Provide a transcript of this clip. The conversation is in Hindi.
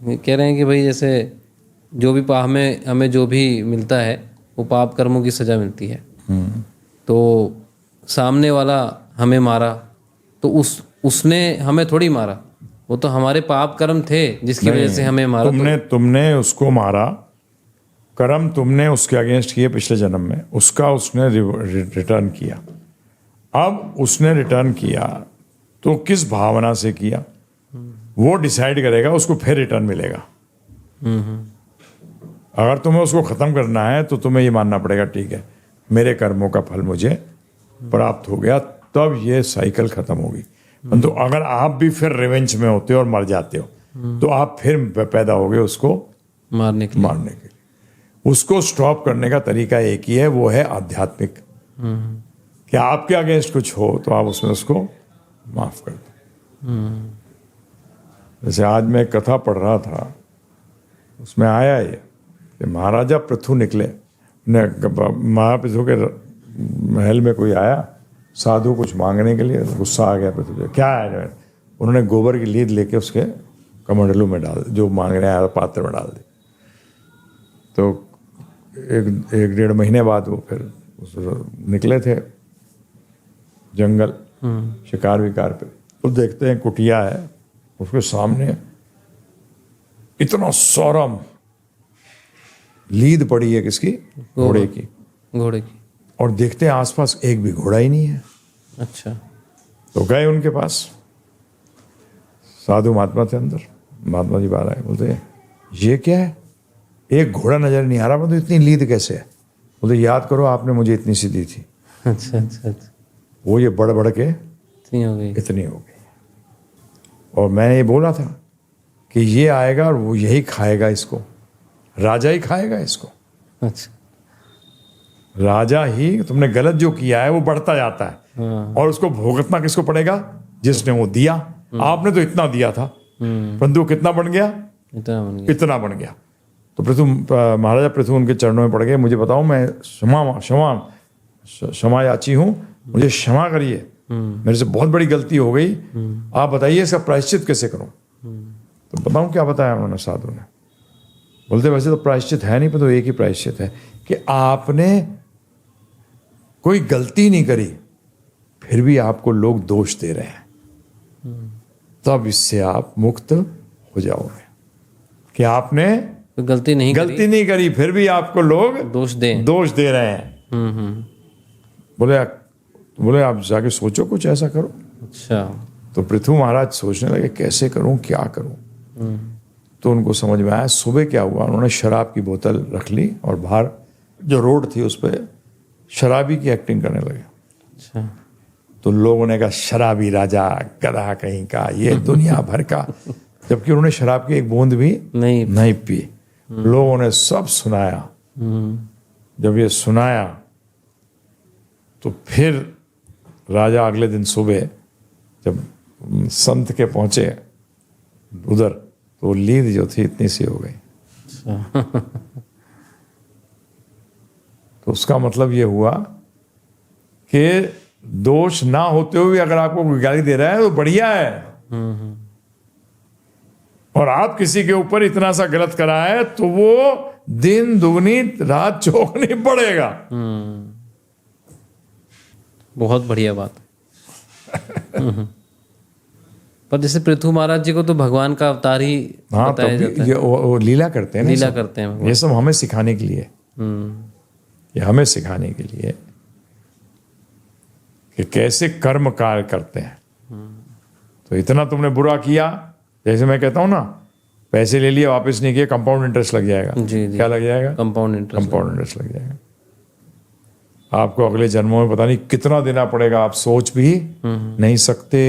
कह रहे हैं कि भाई जैसे जो भी पाप में हमें जो भी मिलता है वो पाप कर्मों की सजा मिलती है। तो सामने वाला हमें मारा तो उसने हमें थोड़ी मारा, वो तो हमारे पाप कर्म थे जिसकी वजह से हमें मारा। तुमने उसको मारा, कर्म तुमने उसके अगेंस्ट किए पिछले जन्म में, उसका उसने रिटर्न किया। अब उसने रिटर्न किया तो किस भावना से किया वो डिसाइड करेगा, उसको फिर रिटर्न मिलेगा। अगर तुम्हें उसको खत्म करना है तो तुम्हें ये मानना पड़ेगा ठीक है मेरे कर्मों का फल मुझे प्राप्त हो गया, तब ये साइकिल खत्म होगी। परंतु अगर आप भी फिर रिवेंज में होते हो और मर जाते हो तो आप फिर पैदा होगे उसको मारने के लिए। उसको स्टॉप करने का तरीका एक ही है, वो है आध्यात्मिक। कि आपके अगेंस्ट कुछ हो तो आप उसमें उसको माफ कर दो। जैसे आज मैं कथा पढ़ रहा था, उसमें आया ये कि महाराजा पृथु निकले, महापृथु के महल में कोई आया साधु कुछ मांगने के लिए, गुस्सा आ गया पृथु को, क्या है? उन्होंने गोबर की लीद लेके उसके कमंडलू में डाल, जो मांगने आया पात्र में डाल दी। तो एक डेढ़ महीने बाद वो फिर निकले थे जंगल शिकार विकार पे, तो देखते हैं कुटिया है, उसके सामने इतना सारा लीद पड़ी है, किसकी? घोड़े की। और देखते हैं आसपास एक भी घोड़ा ही नहीं है। अच्छा। तो गए उनके पास, साधु महात्मा थे अंदर, महात्मा जी बाहर आए, बोलते ये क्या है, एक घोड़ा नजर नहीं आ रहा, मतलब इतनी लीद कैसे है? बोलते याद करो आपने मुझे इतनी सी दी थी। अच्छा। वो ये बढ़ बढ़ के इतनी हो गई। और मैंने ये बोला था कि ये आएगा और वो यही खाएगा इसको, राजा ही खाएगा इसको। अच्छा। राजा ही, तुमने गलत जो किया है वो बढ़ता जाता है। और उसको भुगतना किसको पड़ेगा? जिसने वो दिया। आपने तो इतना दिया था, परंतु कितना बन गया? इतना बन गया। तो पृथु, महाराजा पृथु उनके चरणों में पड़ गए, मुझे बताओ, मैं क्षमा याची हूँ, मुझे क्षमा करिए, मेरे से बहुत बड़ी गलती हो गई, आप बताइए इसका प्रायश्चित कैसे करूं? तो बताऊं क्या बताया उन्होंने साधु ने? बोलते वैसे तो प्रायश्चित है नहीं, पर तो एक ही प्रायश्चित है कि आपने कोई गलती नहीं करी फिर भी आपको लोग दोष दे रहे हैं, तब इससे आप मुक्त हो जाओगे। कि आपने गलती नहीं करी फिर भी आपको लोग दोष दे रहे हैं। बोले आप जाके सोचो, कुछ ऐसा करो। अच्छा। तो पृथु महाराज सोचने लगे कैसे करूं, क्या करूं। तो उनको समझ में आया। सुबह क्या हुआ, उन्होंने शराब की बोतल रख ली और बाहर जो रोड थी उस पर शराबी की एक्टिंग करने लगे। अच्छा। तो लोगों ने कहा शराबी राजा, गधा कहीं का, ये दुनिया भर का, जबकि उन्होंने शराब की एक बूंद भी नहीं पी। लोगों ने सब सुनाया। जब ये सुनाया तो फिर राजा अगले दिन सुबह जब संत के पहुंचे उधर, तो लीद जो थी इतनी सी हो गई। तो उसका मतलब ये हुआ कि दोष ना होते हुए अगर आपको गाली दे रहा है तो बढ़िया है। और आप किसी के ऊपर इतना सा गलत करा है तो वो दिन दुगनी रात चौगनी बढ़ेगा। बहुत बढ़िया बात। पर जैसे पृथु महाराज जी को तो भगवान का अवतार ही बताया जाता है। वो लीला करते हैं, लीला करते हैं। ये सब हमें सिखाने के लिए, ये हमें सिखाने के लिए कि कैसे कर्म कार्य करते हैं। तो इतना तुमने बुरा किया, जैसे मैं कहता हूं ना, पैसे ले लिए वापस नहीं किए, कंपाउंड इंटरेस्ट लग जाएगा। जी। क्या लग जाएगा? कंपाउंड इंटरेस्ट लग जाएगा। आपको अगले जन्मों में पता नहीं कितना देना पड़ेगा, आप सोच भी नहीं सकते।